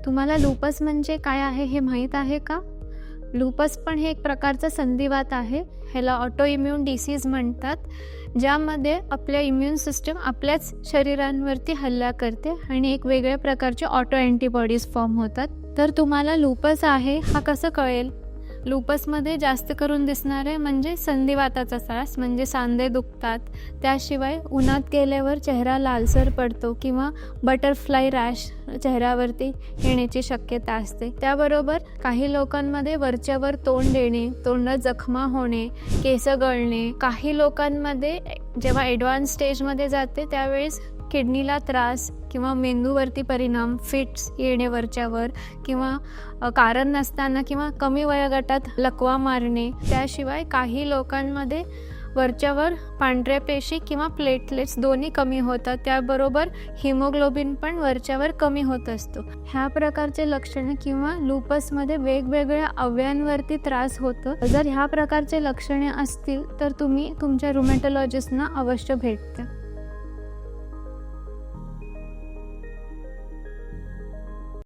तुम्हाला लूपस म्हणजे काय आहे हे माहीत आहे का? लूपस पण हे एक प्रकारचं संधिवात आहे. ह्याला ऑटो इम्यून डिसीज म्हणतात, ज्यामध्ये आपल्या इम्यून सिस्टम आपल्याच शरीरांवरती हल्ला करते आणि एक वेगळ्या प्रकारचे ऑटो अँटीबॉडीज फॉर्म होतात. तर तुम्हाला लूपस आहे हा कसं कळेल? लूपसमध्ये जास्त करून दिसणारे म्हणजे संधिवाताचा त्रास, म्हणजे सांधे दुखतात. त्याशिवाय उन्हात गेल्यावर चेहरा लालसर पडतो किंवा बटरफ्लाय रॅश चेहऱ्यावरती येण्याची शक्यता असते. त्याबरोबर काही लोकांमध्ये वरच्यावर तोंड येणे, तोंडात जखमा होणे, केस गळणे. काही लोकांमध्ये जेव्हा ॲडव्हान्स स्टेजमध्ये जाते त्यावेळेस किडनीला त्रास किंवा मेंदूवरती परिणाम, फिट्स येणे वरच्यावर किंवा कारण नसताना किंवा कमी वयोगटात लकवा मारणे. त्याशिवाय काही लोकांमध्ये वरच्यावर पांढऱ्या पेशी किंवा प्लेटलेट्स दोन्ही कमी होतात. त्याबरोबर हिमोग्लोबिन पण वरच्यावर कमी होत असतो. ह्या प्रकारचे लक्षणे किंवा लूपसमध्ये वेगवेगळ्या अवयवांवरती त्रास होतो. जर ह्या प्रकारचे लक्षणे असतील तर तुम्ही तुमच्या रुमॅटॉलॉजिस्टना अवश्य भेटा.